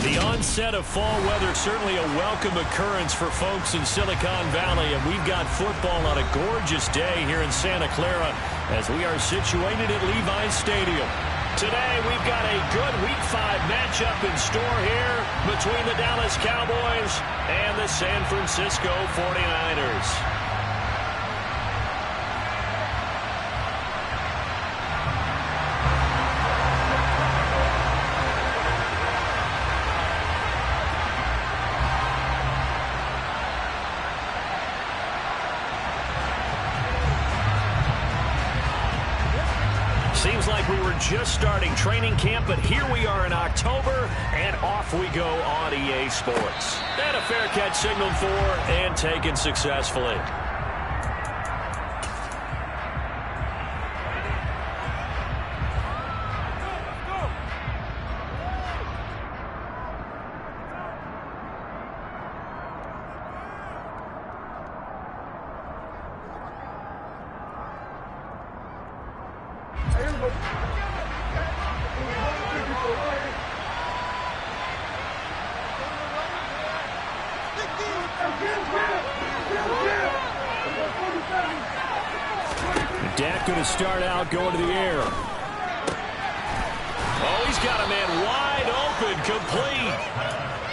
The onset of fall weather, certainly a welcome occurrence for folks in Silicon Valley, and we've got football on a gorgeous day here in Santa Clara as we are situated at Levi's Stadium. Today, we've got a good Week 5 matchup in store here between the Dallas Cowboys and the San Francisco 49ers. Seems like we were just starting training camp, but here we are in October, and off we go on EA Sports. And a fair catch signaled for and taken successfully. Dak going to start out going to the air. Oh, he's got a man wide open, complete.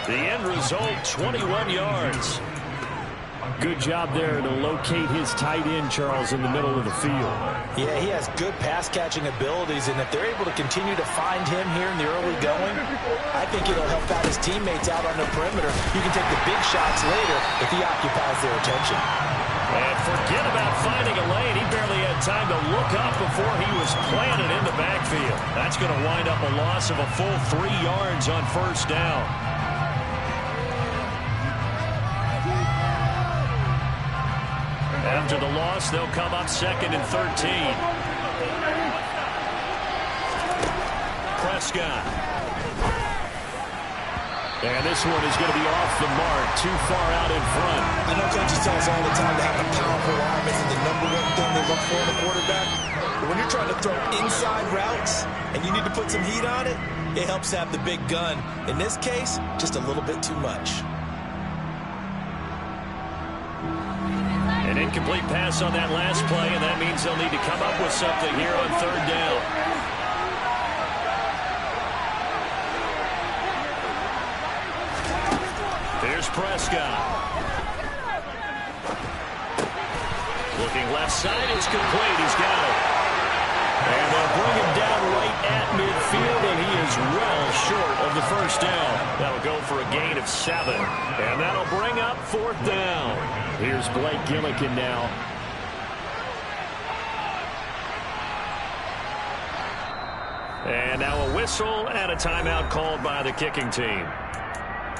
The end result, 21 yards. Good job there to locate his tight end, Charles, in the middle of the field. Yeah, he has good pass-catching abilities, and if they're able to continue to find him here in the early going, I think it'll help out his teammates out on the perimeter. You can take the big shots later if he occupies their attention. And forget about finding a lane. He barely had time to look up before he was planted in the backfield. That's going to wind up a loss of a full 3 yards on first down. After the loss, they'll come up 2nd and 13. Prescott. And this one is going to be off the mark, too far out in front. I know coaches tell us all the time to have a powerful arm isn't the #1 thing they look for in a quarterback. But when you're trying to throw inside routes and you need to put some heat on it, it helps have the big gun. In this case, just a little bit too much. An incomplete pass on that last play, and that means they'll need to come up with something here on 3rd down. Here's Prescott. Looking left side, it's complete. He's got it. And they'll bring him down right at midfield, and he is well short of the first down. That'll go for a gain of 7. And that'll bring up 4th down. Here's Blake Gillikin now. And now a whistle and a timeout called by the kicking team.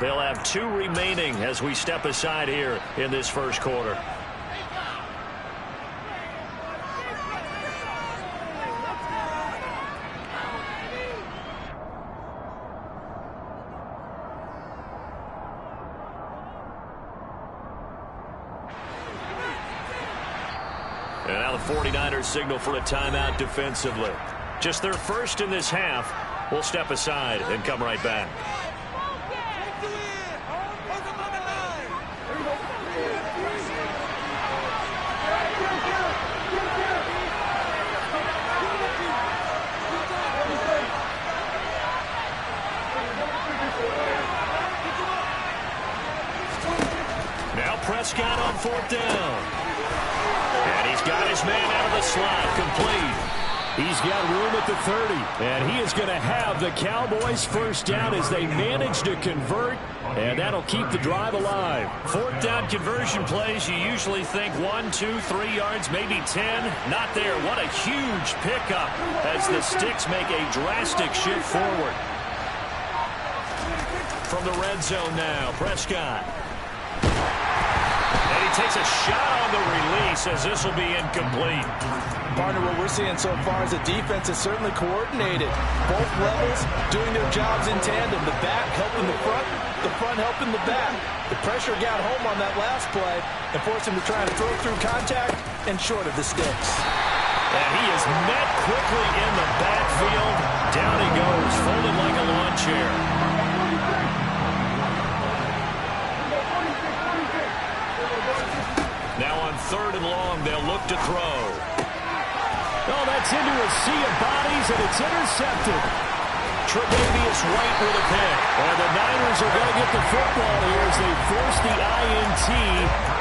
They'll have 2 remaining as we step aside here in this first quarter. And now the 49ers signal for a timeout defensively. Just their first in this half. We'll step aside and come right back. Now Prescott on 4th down. And he's got his man out of the slot, complete. He's got room at the 30, and he is going to have the Cowboys first down as they manage to convert, and that'll keep the drive alive. 4th down conversion plays, you usually think 1, 2, 3 yards, maybe 10. Not there. What a huge pickup as the Sticks make a drastic shift forward. From the red zone now, Prescott. And he takes a shot on the release as this will be incomplete. Partner, what we're seeing so far is the defense is certainly coordinated. Both levels doing their jobs in tandem. The back helping the front helping the back. The pressure got home on that last play and forced him to try and throw through contact and short of the sticks. And he is met quickly in the backfield. Down he goes, folded like a lawn chair. 3rd and long. They'll look to throw. Oh, that's into a sea of bodies, and it's intercepted. Tre'Davious White with a pick. And the Niners are going to get the football here as they force the INT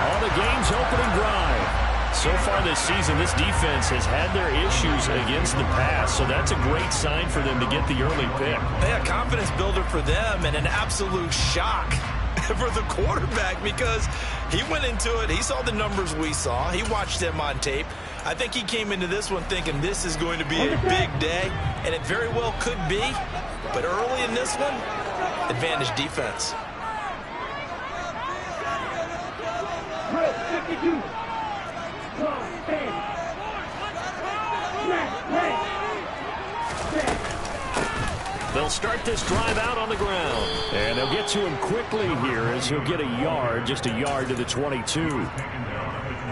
on the game's opening drive. So far this season, this defense has had their issues against the pass, so that's a great sign for them to get the early pick. Yeah, confidence builder for them and an absolute shock for the quarterback because he went into it. He saw the numbers we saw. He watched them on tape. I think he came into this one thinking this is going to be a big day, and it very well could be. But early in this one, advantage defense. They'll start this drive out on the ground. And they'll get to him quickly here as he'll get a yard, just a yard to the 22.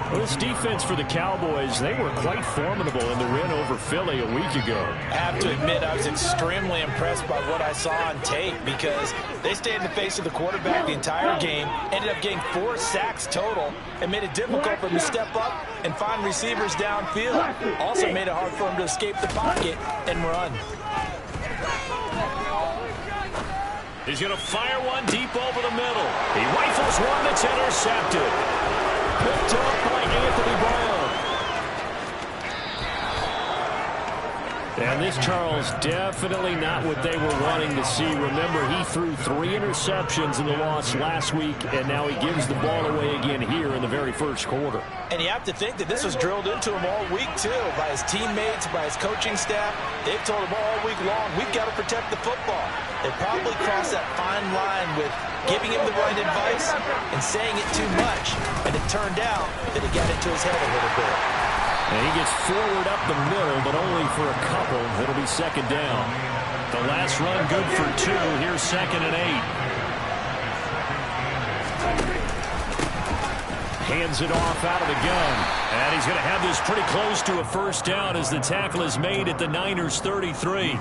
Well, this defense for the Cowboys, they were quite formidable in the win over Philly a week ago. I have to admit, I was extremely impressed by what I saw on tape because they stayed in the face of the quarterback the entire game, ended up getting 4 sacks total, and made it difficult for him to step up and find receivers downfield. Also made it hard for him to escape the pocket and run. He's going to fire one deep over the middle. He rifles one that's intercepted. Picked up by Anthony Brown. And this, Charles, definitely not what they were wanting to see. Remember, he threw 3 interceptions in the loss last week, and now he gives the ball away again here in the very first quarter. And you have to think that this was drilled into him all week, too, by his teammates, by his coaching staff. They've told him all week long, we've got to protect the football. They probably crossed that fine line with giving him the right advice and saying it too much. And it turned out that he got into his head a little bit. And he gets forward up the middle, but only for a couple. It'll be 2nd down. The last run good for 2. Here's 2nd and 8. Hands it off out of the gun. And he's going to have this pretty close to a 1st down as the tackle is made at the Niners' 33.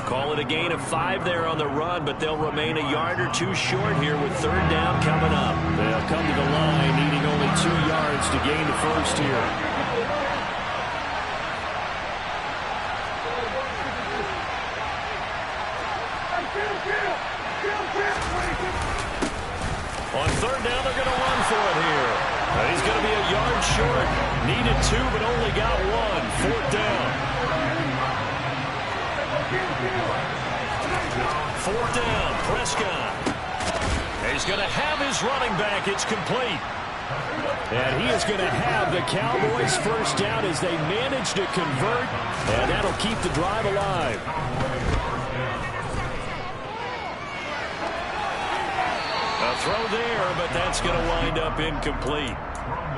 Call it a gain of 5 there on the run, but they'll remain a yard or 2 short here with 3rd down coming up. They'll come to the line needing only 2 yards to gain the 1st here. On 3rd down, they're going to run for it here. He's going to be a yard short. Needed 2, but only got 1. 4th down. 4th down, Prescott. He's going to have his running back. It's complete. And he is going to have the Cowboys' 1st down as they manage to convert, and that'll keep the drive alive. A throw there, but that's going to wind up incomplete.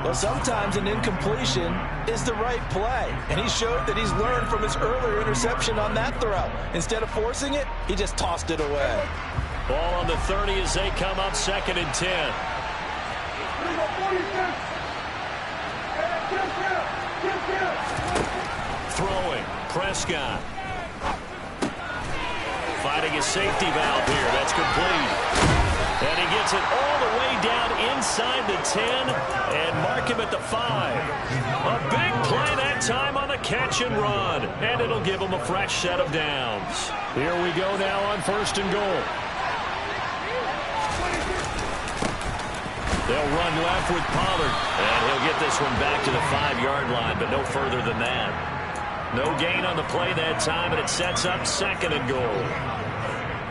Well, sometimes an incompletion is the right play, and he showed that he's learned from his earlier interception on that throw. Instead of forcing it, he just tossed it away. Ball on the 30 as they come up 2nd and 10. Throwing, Prescott. Finding a safety valve here. That's complete. And he gets it all the way down inside the 10 and mark him at the 5. A big play that time on the catch and run. And it'll give him a fresh set of downs. Here we go now on 1st and goal. They'll run left with Pollard. And he'll get this one back to the 5-yard line, but no further than that. No gain on the play that time, and it sets up 2nd and goal.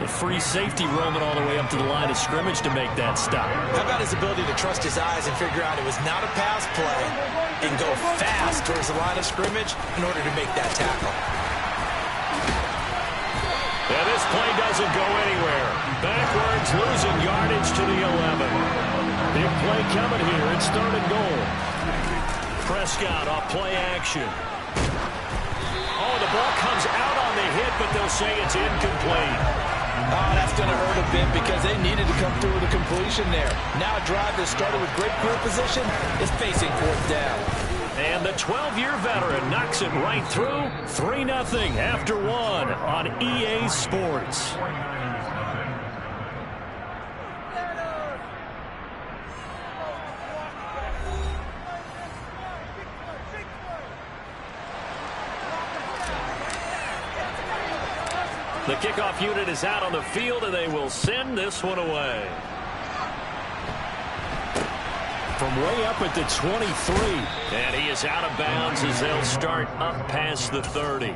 The free safety roaming all the way up to the line of scrimmage to make that stop. How about his ability to trust his eyes and figure out it was not a pass play and go fast towards the line of scrimmage in order to make that tackle. And this play doesn't go anywhere. Backwards, losing yardage to the 11. Big play coming here. It's 3rd and goal. Prescott off play action. Oh, the ball comes out on the hit, but they'll say it's incomplete. Oh, that's going to hurt a bit because they needed to come through with a completion there. Now a drive that started with great field position is facing 4th down. And the 12-year veteran knocks it right through. 3-0 after 1 on EA Sports. The kickoff unit is out on the field, and they will send this one away. From way up at the 23. And he is out of bounds as they'll start up past the 30.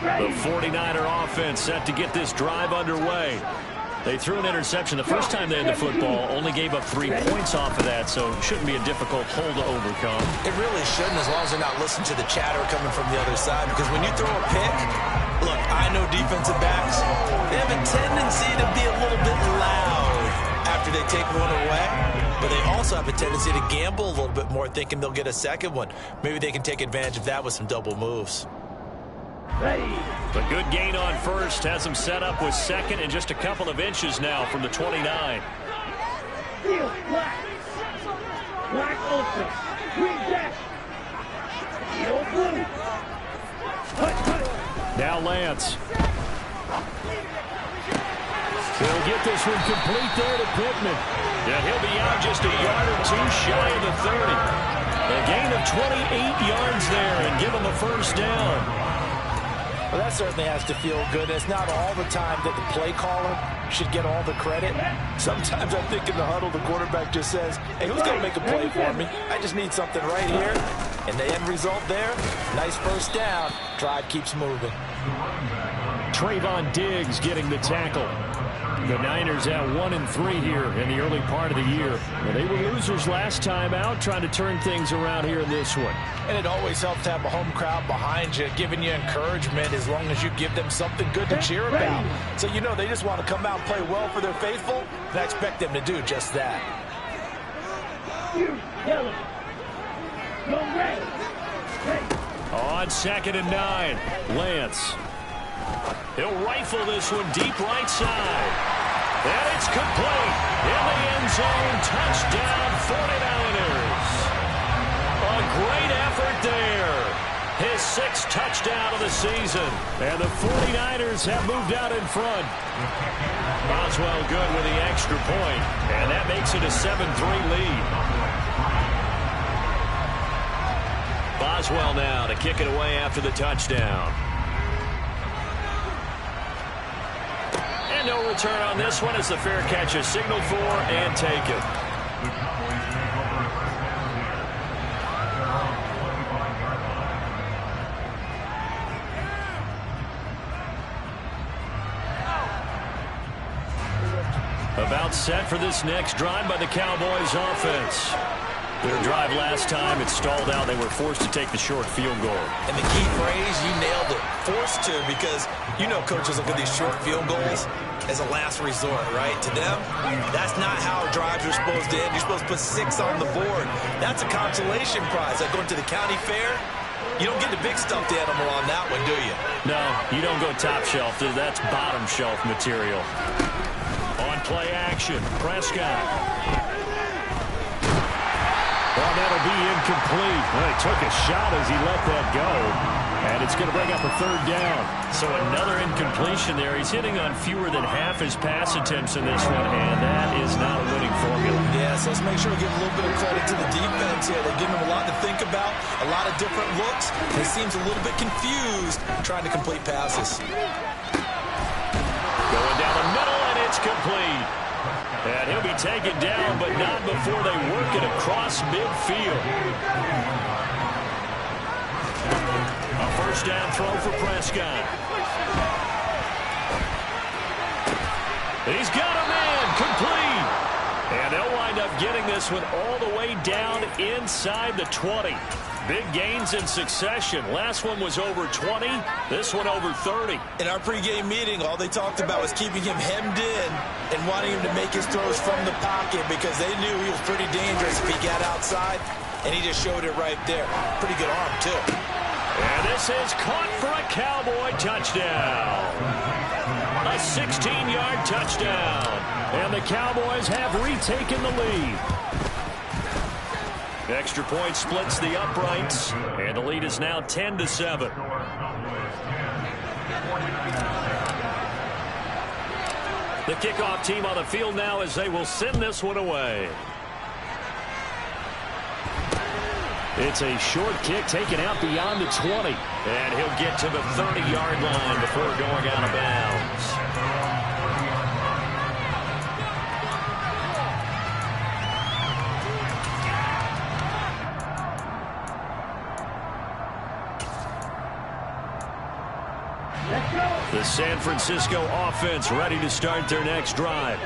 The 49er offense set to get this drive underway. They threw an interception the first time they had the football, only gave up 3 points off of that, so it shouldn't be a difficult hole to overcome. It really shouldn't, as long as they're not listening to the chatter coming from the other side, because when you throw a pick, look, I know defensive backs, they have a tendency to be a little bit loud after they take one away, but they also have a tendency to gamble a little bit more, thinking they'll get a second one. Maybe they can take advantage of that with some double moves. The good gain on first has them set up with second and just a couple of inches now from the 29. Black open. Green deck. Blue. Now Lance. He'll get this one complete there to Pittman. And he'll be out just a yard or two shy of the 30. A gain of 28 yards there and give him a first down. Well, that certainly has to feel good. It's not all the time that the play caller should get all the credit. Sometimes I think in the huddle, the quarterback just says, hey, who's going to make a play for me? I just need something right here. And the end result there, nice first down. Drive keeps moving. Trayvon Diggs getting the tackle. The Niners at 1-3 here in the early part of the year. Well, they were losers last time out, trying to turn things around here in this one. And it always helps to have a home crowd behind you, giving you encouragement as long as you give them something good to cheer about. So you know they just want to come out and play well for their faithful, and I expect them to do just that. On 2nd and 9, Lance. He'll rifle this one deep right side. And it's complete. In the end zone, touchdown 49ers. A great effort there. His 6th touchdown of the season. And the 49ers have moved out in front. Boswell good with the extra point. And that makes it a 7-3 lead. Boswell now to kick it away after the touchdown. And no return on this one as the fair catch is signaled for and taken. About set for this next drive by the Cowboys offense. Their drive last time, it stalled out. They were forced to take the short field goal. And the key phrase, you nailed it. Forced to, because you know coaches look at these short field goals as a last resort, right? To them, that's not how drives are supposed to end. You're supposed to put 6 on the board. That's a consolation prize. Like going to the county fair, you don't get the big stuffed animal on that one, do you? No, you don't go top shelf. That's bottom shelf material. On play action, Prescott. Well, that'll be incomplete. Well, he took a shot as he let that go. And it's going to bring up a 3rd down. So another incompletion there. He's hitting on fewer than half his pass attempts in this one, and that is not a winning formula. Yeah, so let's make sure we give a little bit of credit to the defense here. They're giving him a lot to think about, a lot of different looks. He seems a little bit confused trying to complete passes. Going down the middle, and it's complete. And he'll be taken down, but not before they work it across midfield. A first down throw for Prescott. He's got a man, complete. And they'll wind up getting this one all the way down inside the 20. Big gains in succession. Last one was over 20. This one over 30. In our pregame meeting, all they talked about was keeping him hemmed in and wanting him to make his throws from the pocket because they knew he was pretty dangerous if he got outside, and he just showed it right there. Pretty good arm, too. And this is caught for a Cowboy touchdown. A 16-yard touchdown. And the Cowboys have retaken the lead. Extra point splits the uprights, and the lead is now 10-7. The kickoff team on the field now as they will send this one away. It's a short kick taken out beyond the 20. And he'll get to the 30-yard line before going out of bounds. The San Francisco offense ready to start their next drive.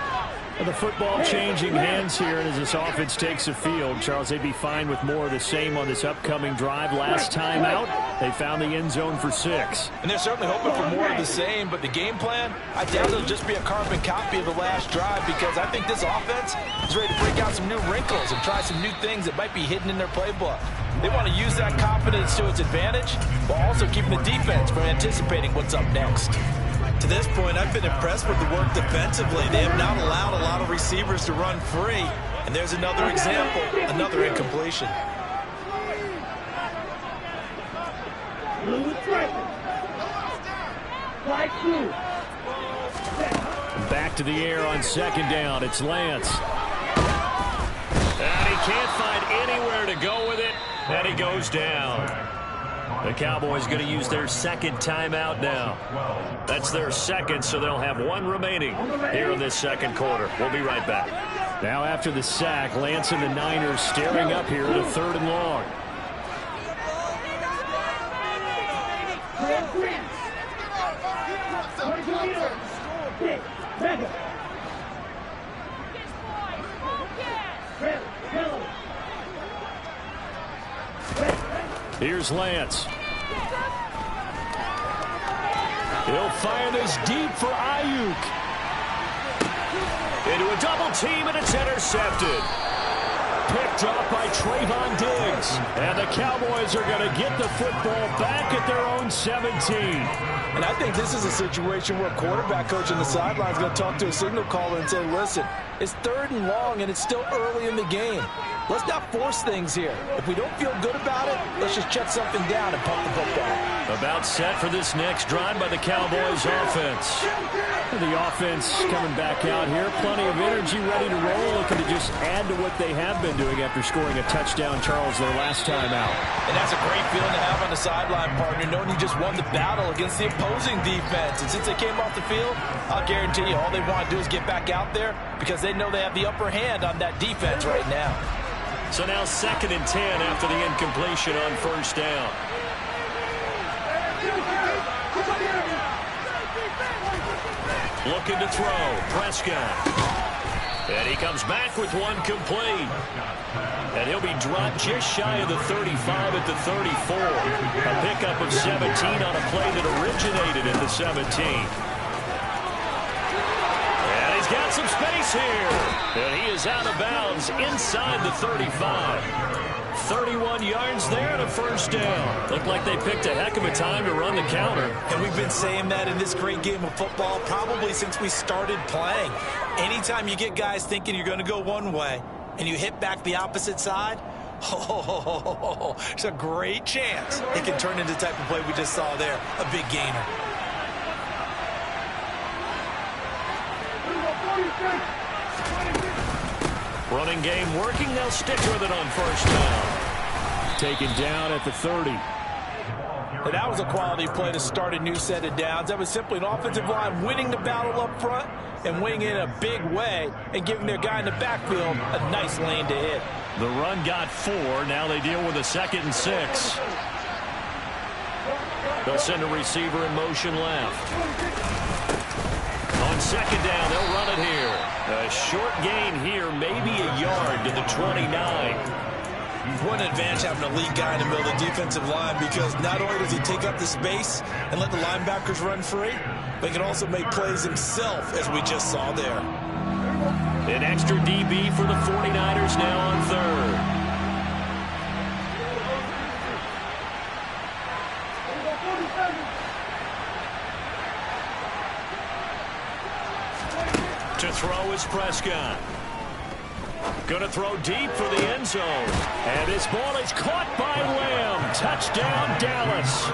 The football changing hands here, and as this offense takes the field, Charles, they'd be fine with more of the same on this upcoming drive. Last time out, they found the end zone for 6. And they're certainly hoping for more of the same, but the game plan, I doubt it'll just be a carbon copy of the last drive, because I think this offense is ready to break out some new wrinkles and try some new things that might be hidden in their playbook. They want to use that confidence to its advantage, while also keeping the defense from anticipating what's up next. To this point, I've been impressed with the work defensively. They have not allowed a lot of receivers to run free. And there's another example, another incompletion. Back to the air on second down. It's Lance. And he can't find anywhere to go with it. And he goes down. The Cowboys going to use their second timeout now. That's their second, so they'll have one remaining here in this second quarter. We'll be right back. Now after the sack, Lance and the Niners staring up here at a 3rd and long. Here's Lance. He'll fire this deep for Ayuk. Into a double team, and it's intercepted. Picked off by Trayvon Diggs. And the Cowboys are going to get the football back at their own 17. And I think this is a situation where a quarterback coach on the sideline is going to talk to a signal caller and say, listen, it's 3rd and long, and it's still early in the game. Let's not force things here. If we don't feel good about it, let's just check something down and pump the football. About set for this next drive by the Cowboys offense. The offense coming back out here. Plenty of energy, ready to roll. Looking to just add to what they have been doing after scoring a touchdown, Charles, their last time out. And that's a great feeling to have on the sideline, partner, knowing you just won the battle against the opposing defense. And since they came off the field, I'll guarantee you all they want to do is get back out there because they know they have the upper hand on that defense right now. So now 2nd and 10 after the incompletion on 1st down. Looking to throw. Prescott. And he comes back with one complete. And he'll be dropped just shy of the 35 at the 34. A pickup of 17 on a play that originated at the 17. Got some space here. And he is out of bounds inside the 35. 31 yards there and a 1st down. Looked like they picked a heck of a time to run the counter. And we've been saying that in this great game of football probably since we started playing. Anytime you get guys thinking you're going to go one way and you hit back the opposite side, there's a great chance it can turn into the type of play we just saw there, a big gainer. Running game working. They'll stick with it on 1st down. Taken down at the 30. And that was a quality play to start a new set of downs. That was simply an offensive line winning the battle up front and winning in a big way and giving their guy in the backfield a nice lane to hit. The run got 4. Now they deal with a 2nd and 6. They'll send a receiver in motion left. On 2nd down, they'll run it here. A short gain here, maybe a yard to the 29. What an advantage having a lead guy in the middle of the defensive line, because not only does he take up the space and let the linebackers run free, but he can also make plays himself, as we just saw there. An extra DB for the 49ers now on 3rd. To throw is Prescott. Going to throw deep for the end zone. And this ball is caught by Lamb. Touchdown, Dallas.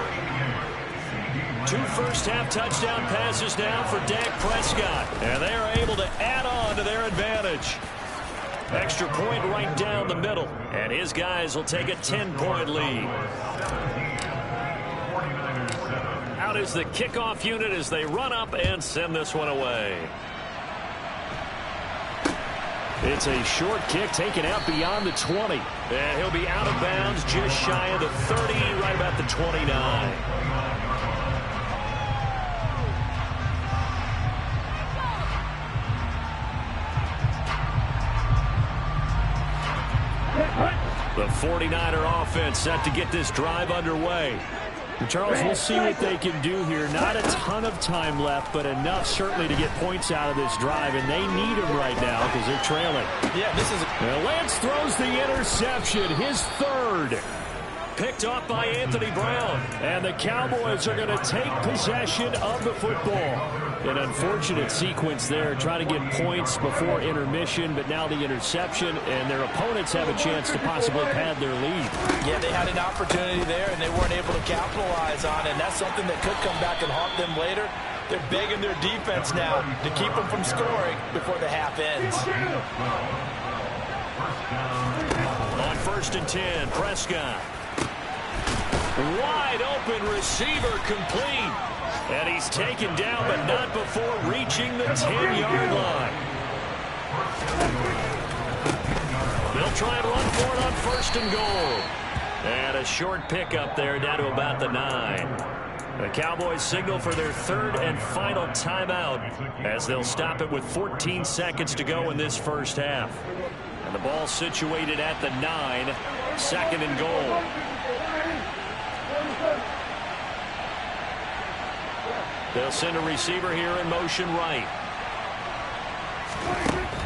2 first-half touchdown passes now for Dak Prescott. And they are able to add on to their advantage. Extra point right down the middle. And his guys will take a 10-point lead. Out is the kickoff unit as they run up and send this one away. It's a short kick taken out beyond the 20. And he'll be out of bounds just shy of the 30, right about the 29. The 49er offense set to get this drive underway. Charles, we'll see what they can do here. Not a ton of time left, but enough certainly to get points out of this drive, and they need them right now because they're trailing. Yeah, this is... Now Lance throws the interception, his third. Picked off by Anthony Brown. And the Cowboys are going to take possession of the football. An unfortunate sequence there, trying to get points before intermission, but now the interception, and their opponents have a chance to possibly pad their lead. Yeah, they had an opportunity there, and they weren't able to capitalize on it, and that's something that could come back and haunt them later. They're begging their defense now to keep them from scoring before the half ends. On 1st and 10, Prescott. Wide open receiver complete. And he's taken down, but not before reaching the 10-yard line. They'll try and run for it on 1st and goal. And a short pickup there down to about the 9. The Cowboys signal for their 3rd and final timeout as they'll stop it with 14 seconds to go in this first half. And the ball situated at the 9, 2nd and goal. They'll send a receiver here in motion right.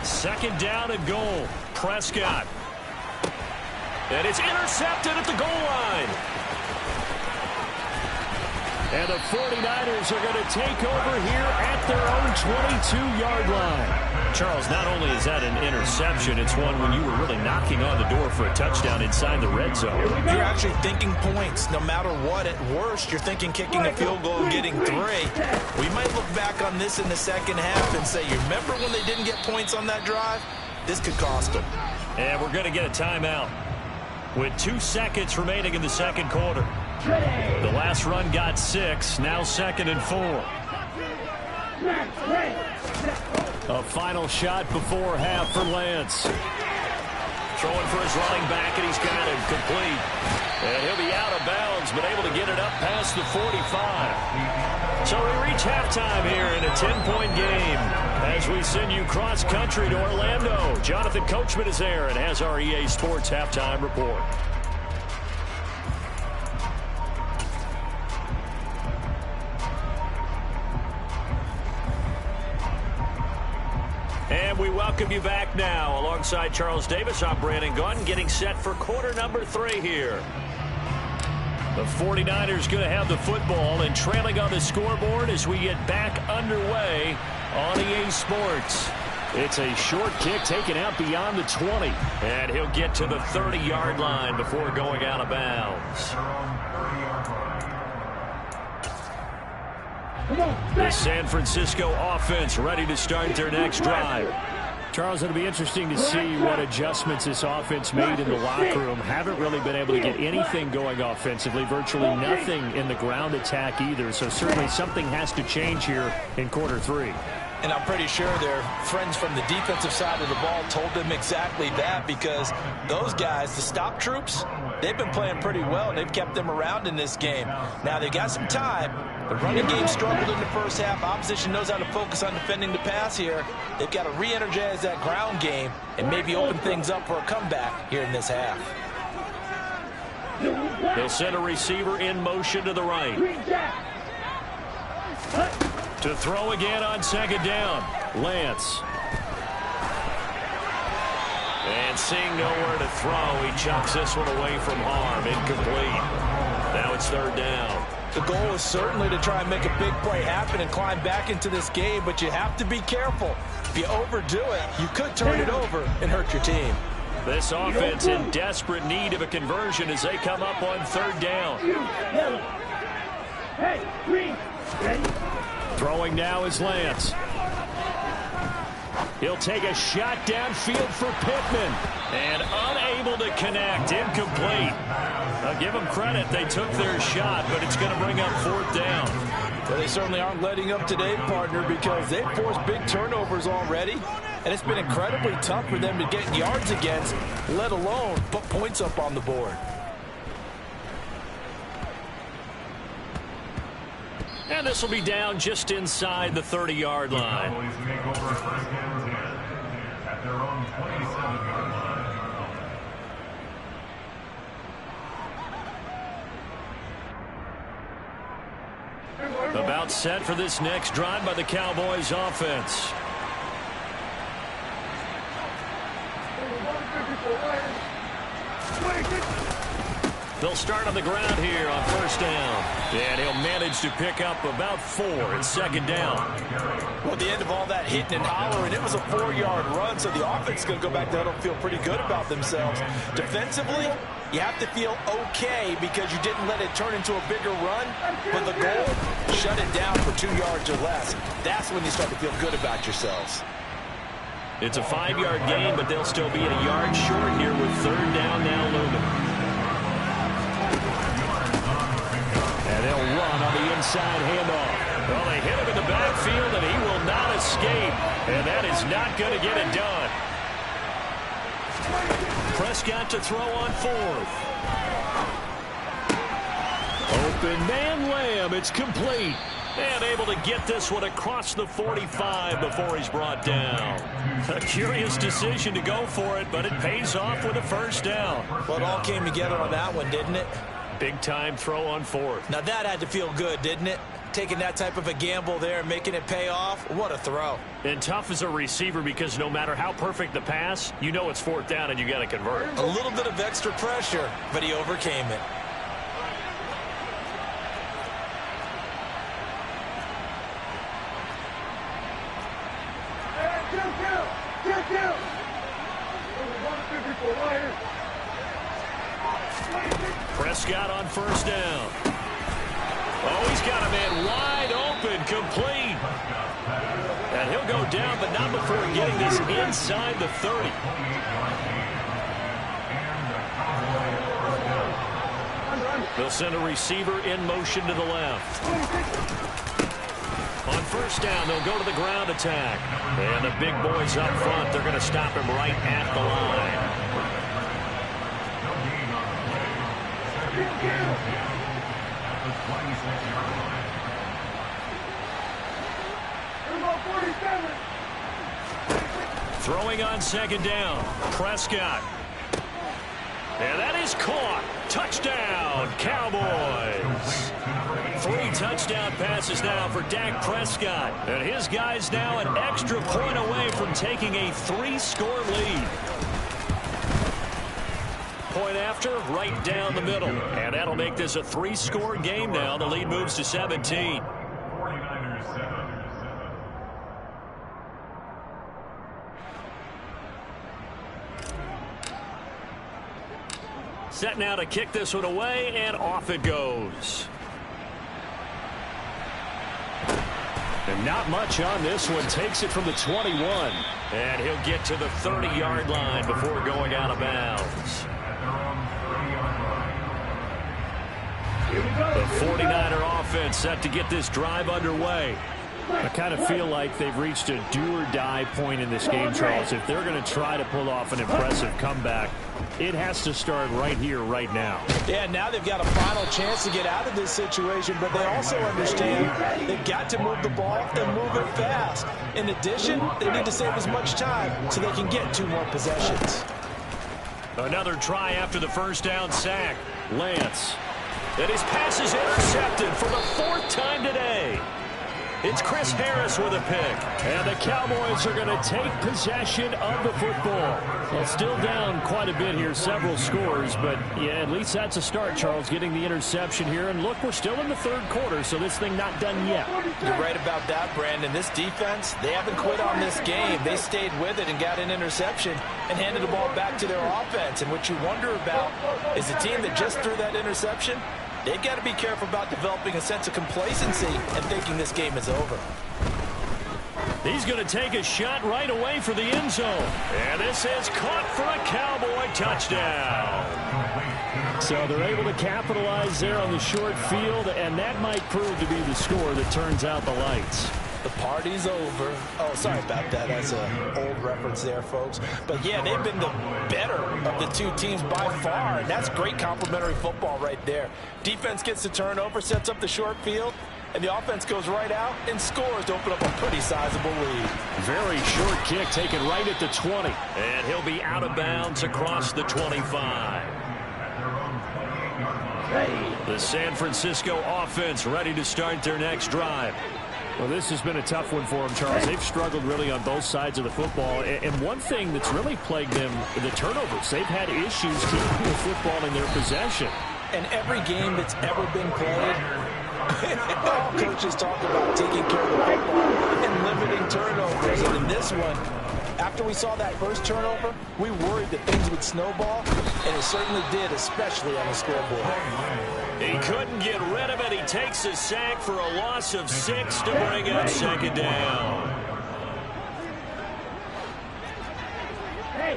2nd down and goal. Prescott. And it's intercepted at the goal line. And the 49ers are going to take over here at their own 22-yard line. Charles, not only is that an interception, it's one when you were really knocking on the door for a touchdown inside the red zone. You're actually thinking points. No matter what, at worst, you're thinking kicking a field goal and getting 3. We might look back on this in the second half and say, you remember when they didn't get points on that drive? This could cost them. And we're going to get a timeout with 2 seconds remaining in the second quarter. The last run got 6, now 2nd and 4. A final shot before half for Lance. Throwing for his running back, and he's got him complete. And he'll be out of bounds, but able to get it up past the 45. So we reach halftime here in a 10-point game as we send you cross-country to Orlando. Jonathan Coachman is there and has our EA Sports halftime report. And we welcome you back now. Alongside Charles Davis, I'm Brandon Gaudin, getting set for quarter number 3 here. The 49ers going to have the football and trailing on the scoreboard as we get back underway on EA Sports. It's a short kick taken out beyond the 20. And he'll get to the 30-yard line before going out of bounds. The San Francisco offense ready to start their next drive. Charles, it'll be interesting to see what adjustments this offense made in the locker room. Haven't really been able to get anything going offensively, virtually nothing in the ground attack either. So certainly something has to change here in quarter 3. And I'm pretty sure their friends from the defensive side of the ball told them exactly that, because those guys, the stop troops, they've been playing pretty well, and they've kept them around in this game. Now, they got some time. The running game struggled in the first half. Opposition knows how to focus on defending the pass here. They've got to re-energize that ground game and maybe open things up for a comeback here in this half. They'll send a receiver in motion to the right. To throw again on 2nd down, Lance. And seeing nowhere to throw, he chucks this one away from harm. Incomplete. Now it's 3rd down. The goal is certainly to try and make a big play happen and climb back into this game, but you have to be careful. If you overdo it, you could turn it over and hurt your team. This offense in desperate need of a conversion as they come up on 3rd down. Hey, green, Throwing now is Lance. He'll take a shot downfield for Pittman. And unable to connect. Incomplete. I'll give them credit. They took their shot, but it's going to bring up 4th down. Well, they certainly aren't letting up today, partner, because they've forced big turnovers already. And it's been incredibly tough for them to get yards against, let alone put points up on the board. And this will be down just inside the 30-yard line. About set for this next drive by the Cowboys offense. They'll start on the ground here on 1st down. And he'll manage to pick up about 4 in 2nd down. Well, at the end of all that hitting and hollering, it was a 4-yard run, so the offense is going to go back there and feel pretty good about themselves. Defensively, you have to feel okay because you didn't let it turn into a bigger run, but the goal, shut it down for 2 yards or less. That's when you start to feel good about yourselves. It's a 5-yard gain, but they'll still be a yard short here with 3rd down now looming. And they'll run on the inside handoff. Well, they hit him in the backfield, and he will not escape. And that is not going to get it done. Prescott to throw on 4th. Open man Lamb. It's complete. And able to get this one across the 45 before he's brought down. A curious decision to go for it, but it pays off with a 1st down. Well, it all came together on that one, didn't it? Big-time throw on 4th. Now, that had to feel good, didn't it? Taking that type of a gamble there and making it pay off. What a throw. And tough as a receiver because no matter how perfect the pass, you know it's 4th down and you got to convert. A little bit of extra pressure, but he overcame it. Prescott on 1st down. Oh, he's got a man wide open, complete. And he'll go down, but not before getting this inside the 30. They'll send a receiver in motion to the left. On 1st down, they'll go to the ground attack. And the big boys up front, they're going to stop him right at the line. Throwing on 2nd down, Prescott. And that is caught. Touchdown, Cowboys. 3 touchdown passes now for Dak Prescott. And his guys now an extra point away from taking a 3-score lead. Point after, right down the middle. And that'll make this a 3-score game now. The lead moves to 17. Set now to kick this one away, and off it goes. And not much on this one. Takes it from the 21. And he'll get to the 30-yard line before going out of bounds. The 49er offense set to get this drive underway. I kind of feel like they've reached a do-or-die point in this game, Charles. If they're going to try to pull off an impressive comeback, it has to start right here, right now. Yeah, now they've got a final chance to get out of this situation, but they also understand they've got to move the ball and move it fast. In addition, they need to save as much time so they can get 2 more possessions. Another try after the 1st down sack. Lance. And his pass is intercepted for the 4th time today. It's Chris Harris with a pick. And the Cowboys are going to take possession of the football. Well, still down quite a bit here, several scores. But, yeah, at least that's a start, Charles, getting the interception here. And, look, we're still in the 3rd quarter, so this thing not done yet. You're right about that, Brandon. This defense, they haven't quit on this game. They stayed with it and got an interception and handed the ball back to their offense. And what you wonder about is the team that just threw that interception, They've got to be careful about developing a sense of complacency and thinking this game is over. He's going to take a shot right away for the end zone. And this is caught for a Cowboy touchdown. So they're able to capitalize there on the short field, and that might prove to be the score that turns out the lights. The party's over. Oh, sorry about that. That's an old reference there, folks. But, yeah, they've been the better of the two teams by far, and that's great complimentary football right there. Defense gets the turnover, sets up the short field, and the offense goes right out and scores to open up a pretty sizable lead. Very short kick taken right at the 20. And he'll be out of bounds across the 25. The San Francisco offense ready to start their next drive. Well, this has been a tough one for them, Charles. They've struggled really on both sides of the football. And one thing that's really plagued them, the turnovers. They've had issues keeping the football in their possession. And every game that's ever been played, all coaches talk about taking care of the football and limiting turnovers. And in this one, after we saw that first turnover, we worried that things would snowball, and it certainly did, especially on the scoreboard. He couldn't get rid of it. He takes a sack for a loss of 6 to bring up second down.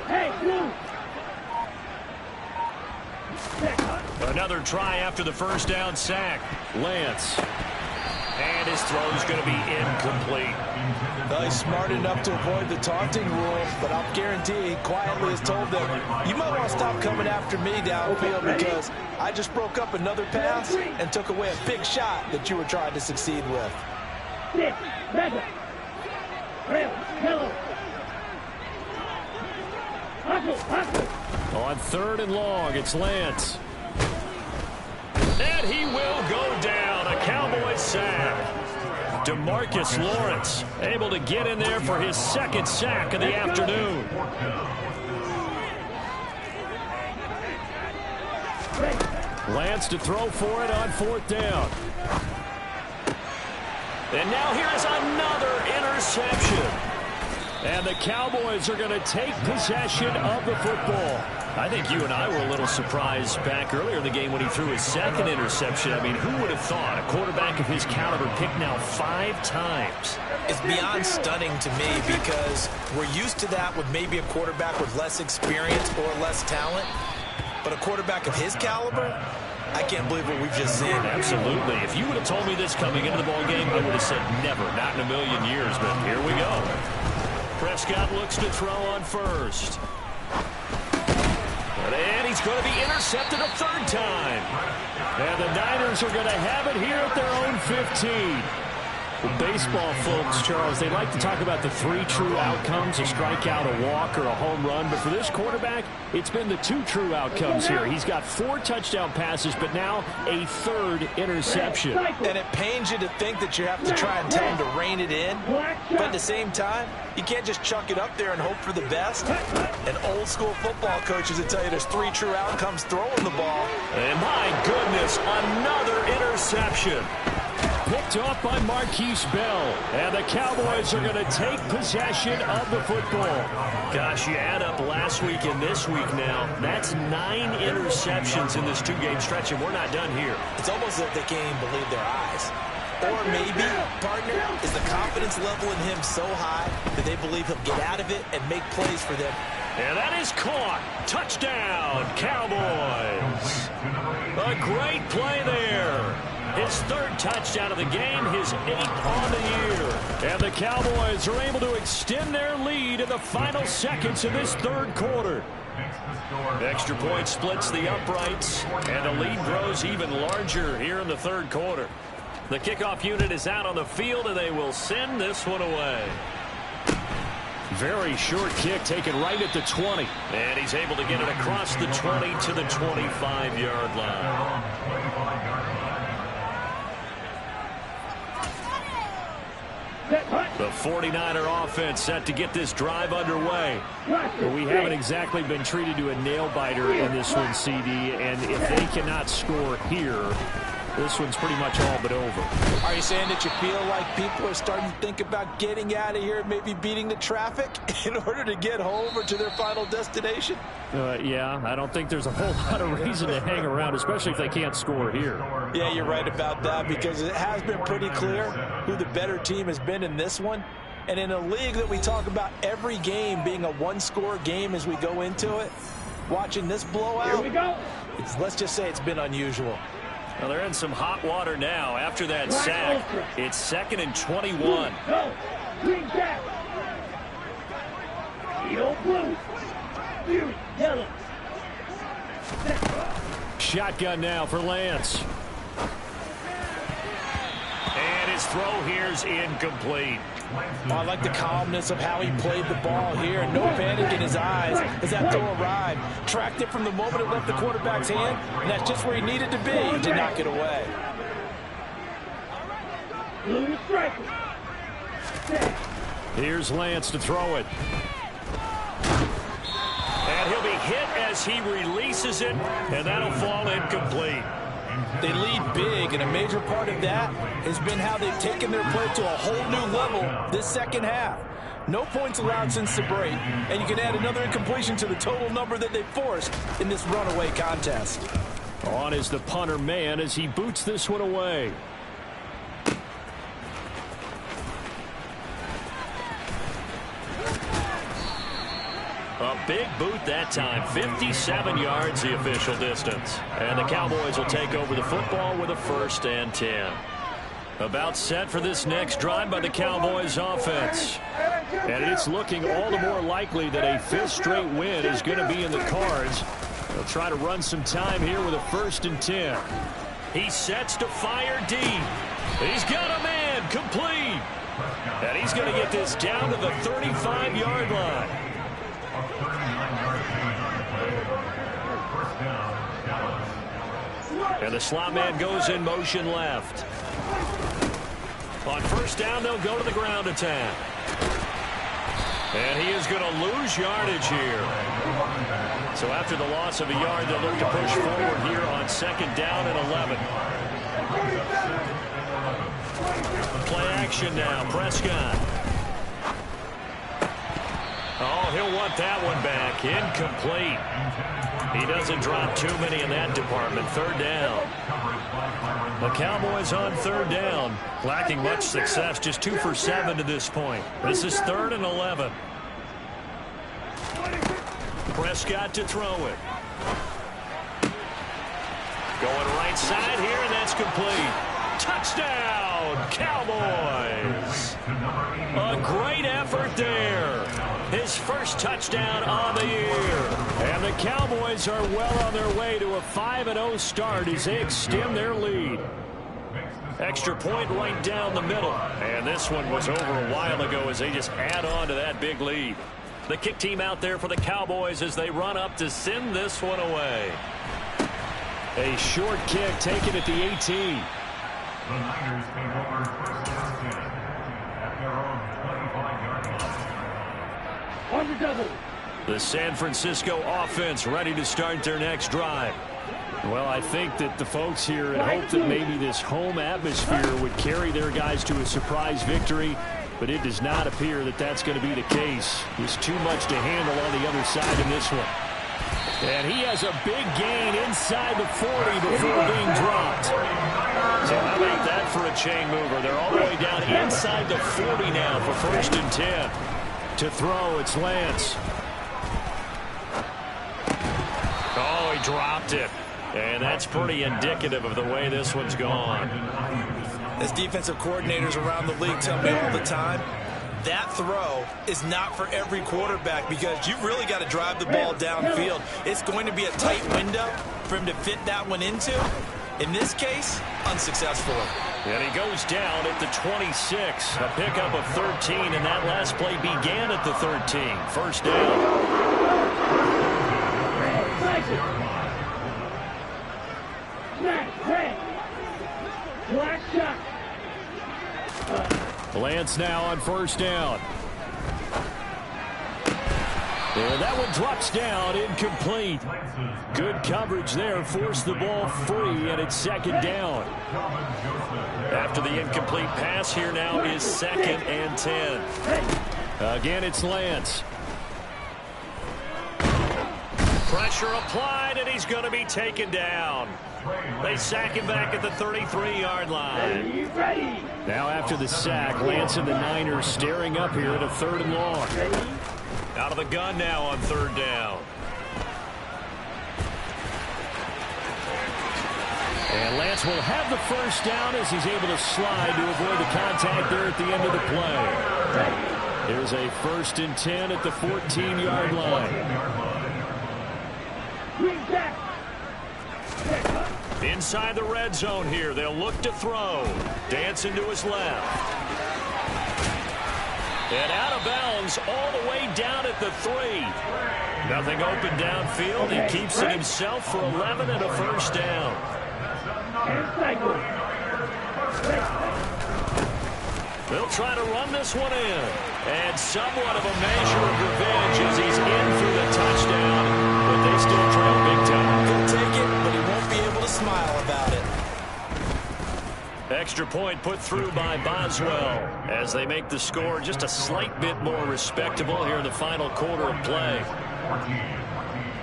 Hey, move. Another try after the first down sack. Lance. And his throw's going to be incomplete. Well, he's smart enough to avoid the taunting rule, but I'll guarantee he quietly has told them, you might want to stop coming after me downfield because I just broke up another pass and took away a big shot that you were trying to succeed with. On 3rd and long, it's Lance. And he will go down. A Cowboys sack. DeMarcus Lawrence able to get in there for his second sack of the afternoon. Lance to throw for it on 4th down. And now here is another interception. And the Cowboys are going to take possession of the football. I think you and I were a little surprised back earlier in the game when he threw his second interception. I mean, who would have thought a quarterback of his caliber picked now 5 times? It's beyond stunning to me because we're used to that with maybe a quarterback with less experience or less talent. But a quarterback of his caliber, I can't believe what we've just seen. Absolutely. If you would have told me this coming into the ball game, I would have said never, not in a million years. But here we go. Prescott looks to throw on first. And he's going to be intercepted a 3rd time. And the Niners are going to have it here at their own 15. Well, baseball folks, Charles, they like to talk about the 3 true outcomes, a strikeout, a walk, or a home run. But for this quarterback, it's been the 2 true outcomes here. He's got 4 touchdown passes, but now a 3rd interception. And it pains you to think that you have to try and tell him to rein it in. But at the same time, you can't just chuck it up there and hope for the best. And old school football coaches will tell you there's 3 true outcomes throwing the ball. And my goodness, another interception. Picked off by Marquise Bell. And the Cowboys are going to take possession of the football. Gosh, you add up last week and this week now. That's 9 interceptions in this 2-game stretch, and we're not done here. It's almost as if they can't even believe their eyes. Or maybe, partner, is the confidence level in him so high that they believe he'll get out of it and make plays for them. And that is caught. Touchdown, Cowboys. A great play there. His 3rd touchdown of the game, his 8th on the year. And the Cowboys are able to extend their lead in the final seconds of this 3rd quarter. Extra point splits the uprights, and the lead grows even larger here in the 3rd quarter. The kickoff unit is out on the field, and they will send this one away. Very short kick taken right at the 20. And he's able to get it across the 20 to the 25-yard line. The 49er offense set to get this drive underway. But we haven't exactly been treated to a nail-biter in this one, CD. And if they cannot score here, this one's pretty much all but over. Are you saying that you feel like people are starting to think about getting out of here, maybe beating the traffic in order to get home or to their final destination? Yeah, I don't think there's a whole lot of reason to hang around, especially if they can't score here. Yeah, you're right about that, because it has been pretty clear who the better team has been in this one. And in a league that we talk about every game being a one-score game as we go into it, watching this blowout, Here we go. Let's just say it's been unusual. Well, they're in some hot water now after that sack. It's 2nd and 21. Go. Green jack. Yellow blue. Blue yellow. Shotgun now for Lance. And his throw here's incomplete. I like the calmness of how he played the ball here. No panic in his eyes as that throw arrived. Tracked it from the moment it left the quarterback's hand, and that's just where he needed to be to knock it away. Blue striker. Here's Lance to throw it. And he'll be hit as he releases it, and that'll fall incomplete. They lead big, and a major part of that has been how they've taken their play to a whole new level this second half. No points allowed since the break, and you can add another incompletion to the total number that they forced in this runaway contest. On is the punter man as he boots this one away. A big boot that time, 57 yards the official distance. And the Cowboys will take over the football with a 1st and 10. About set for this next drive by the Cowboys offense. And it's looking all the more likely that a 5th straight win is going to be in the cards. They'll try to run some time here with a 1st and 10. He sets to fire deep. He's got a man complete. And he's going to get this down to the 35-yard line. And the slot man goes in motion left. On 1st down, they'll go to the ground attack. And he is going to lose yardage here. So after the loss of a yard, they'll look to push forward here on 2nd down and 11. Play action now, Prescott. Oh, he'll want that one back. Incomplete. He doesn't drop too many in that department. 3rd down. The Cowboys on 3rd down. Lacking much success. Just 2 for 7 to this point. This is 3rd and 11. Prescott to throw it. Going right side here, and that's complete. Touchdown, Cowboys. A great effort there. His 1st touchdown on the year. And the Cowboys are well on their way to a 5-0 start as they extend their lead. Extra point right down the middle. And this one was over a while ago as they just add on to that big lead. The kick team out there for the Cowboys as they run up to send this one away. A short kick taken at the 18. The Niners came over 1st down 10 at their own 25-yard line. On the double. The San Francisco offense ready to start their next drive. Well, I think that the folks here had hoped that maybe this home atmosphere would carry their guys to a surprise victory, but it does not appear that that's going to be the case. There's too much to handle on the other side in this one. And he has a big gain inside the 40 before being dropped. So how about that for a chain mover? They're all the way down inside the 40 now for 1st and 10. To throw, it's Lance. Oh, he dropped it. And that's pretty indicative of the way this one's gone. As defensive coordinators around the league tell me all the time, that throw is not for every quarterback because you've really got to drive the ball downfield. It's going to be a tight window for him to fit that one into. In this case, unsuccessfully. And he goes down at the 26. A pickup of 13, and that last play began at the 13. 1st down. Black shot. Lance now on 1st down. And that one drops down, incomplete. Good coverage there, forced the ball free, and it's second down. After the incomplete pass, here now is 2nd and 10. Again, it's Lance. Pressure applied, and he's going to be taken down. They sack him back at the 33-yard line. Now after the sack, Lance and the Niners staring up here at a 3rd and long. Out of the gun now on 3rd down. And Lance will have the first down as he's able to slide to avoid the contact there at the end of the play. Here's a 1st and 10 at the 14-yard line. Inside the red zone here. They'll look to throw. Dancing to his left. And out of bounds all the way down at the 3. Nothing open downfield. He keeps it himself for 11 and a first down. They'll try to run this one in. And somewhat of a measure of revenge as he's in for the touchdown. But they still trail big time. He'll take it, but he won't be able to smile about it. Extra point put through by Boswell as they make the score just a slight bit more respectable here in the final quarter of play.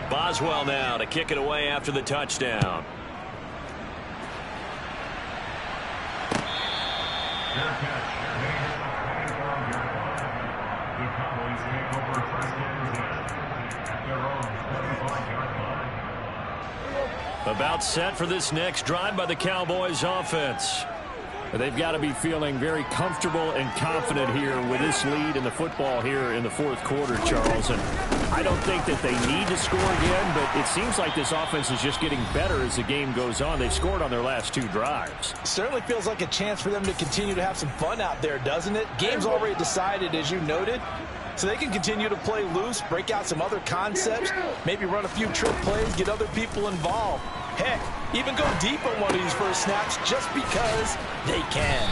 Boswell now to kick it away after the touchdown. The Cowboys take over 1st and 10 at their own 35-yard line. About set for this next drive by the Cowboys offense. They've got to be feeling very comfortable and confident here with this lead in the football here in the 4th quarter, Charles. And I don't think that they need to score again, but it seems like this offense is just getting better as the game goes on. They've scored on their last 2 drives. Certainly feels like a chance for them to continue to have some fun out there, doesn't it? Game's already decided, as you noted. So they can continue to play loose, break out some other concepts, maybe run a few trick plays, get other people involved. Heck, even go deep on one of these first snaps just because they can.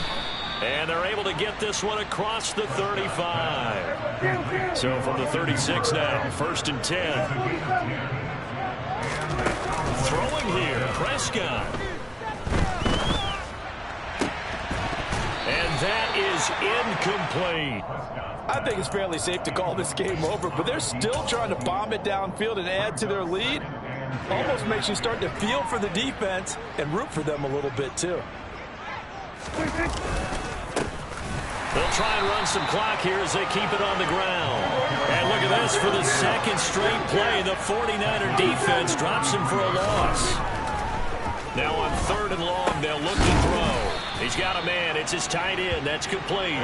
And they're able to get this one across the 35. So from the 36 now, 1st and 10. Throwing here, Prescott. And that is incomplete. I think it's fairly safe to call this game over, but they're still trying to bomb it downfield and add to their lead. Almost makes you start to feel for the defense and root for them a little bit, too. They'll try and run some clock here as they keep it on the ground. And look at this for the 2nd straight play. The 49er defense drops him for a loss. Now on 3rd and long, they'll look to throw. He's got a man. It's his tight end. That's complete.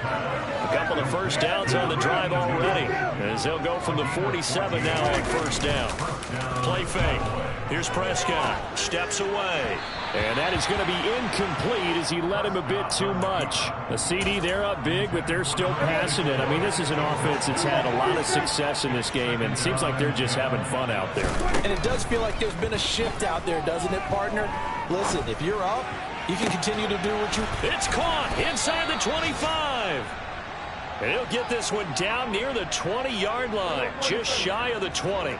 A couple of first downs on the drive already, as they'll go from the 47 now on 1st down. Play fake. Here's Prescott. Steps away. And that is going to be incomplete as he led him a bit too much. A CD, they're up big, but they're still passing it. I mean, this is an offense that's had a lot of success in this game, and it seems like they're just having fun out there. And it does feel like there's been a shift out there, doesn't it, partner? Listen, if you're up, you can continue to do what you... It's caught inside the 25. And he'll get this one down near the 20-yard line, just shy of the 20.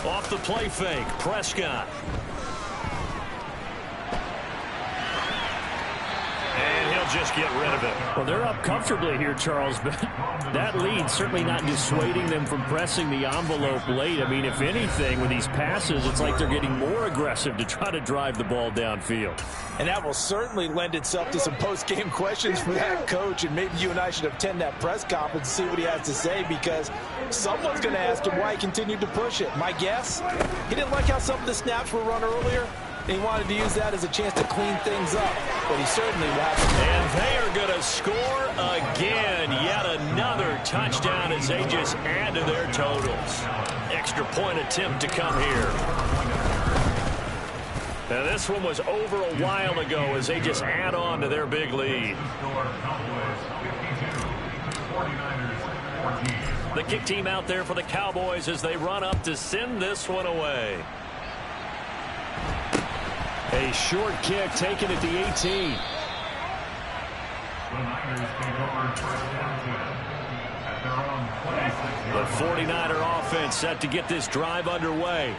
Off the play fake, Prescott. And he'll just get rid of it. Well, they're up comfortably here, Charles, but that lead certainly not dissuading them from pressing the envelope late. I mean, if anything, with these passes, it's like they're getting more aggressive to try to drive the ball downfield. And that will certainly lend itself to some post-game questions for that coach, and maybe you and I should attend that press conference and see what he has to say, because someone's going to ask him why he continued to push it. My guess, he didn't like how some of the snaps were run earlier, and he wanted to use that as a chance to clean things up, but he certainly hasn't. And they are going to score again. Yet another touchdown as they just add to their totals. Extra point attempt to come here. Now this one was over a while ago as they just add on to their big lead. The kick team out there for the Cowboys as they run up to send this one away. A A short kick taken at the 18. The Niners take over first down 10 at their own 26-yard The 49er offense set to get this drive underway.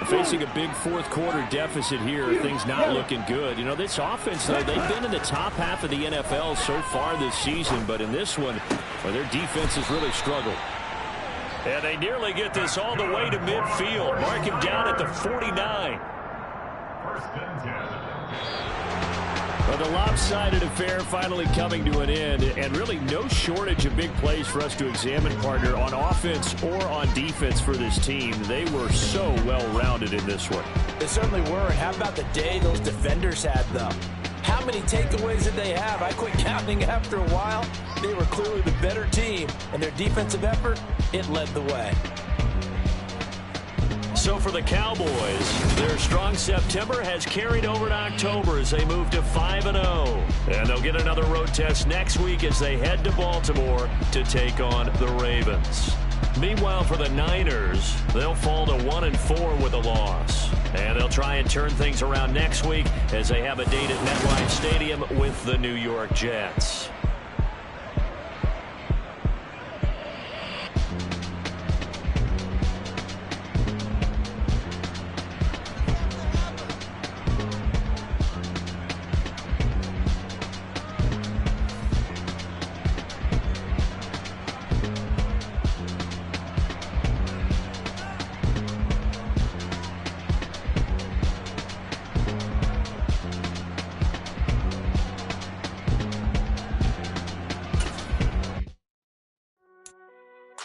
Facing a big fourth quarter deficit here, things not looking good. You know, this offense, though, they've been in the top half of the NFL so far this season, but in this one, well, their defense has really struggled. And they nearly get this all the way to midfield. Mark him down at the 49. First and 10. Well, the lopsided affair finally coming to an end, and really no shortage of big plays for us to examine, partner, on offense or on defense for this team. They were so well-rounded in this one. They certainly were. And how about the day those defenders had, though? How many takeaways did they have? I quit counting after a while. They were clearly the better team, and their defensive effort, it led the way. So for the Cowboys, their strong September has carried over to October as they move to 5-0. And they'll get another road test next week as they head to Baltimore to take on the Ravens. Meanwhile, for the Niners, they'll fall to 1-4 with a loss. And they'll try and turn things around next week as they have a date at MetLife Stadium with the New York Jets.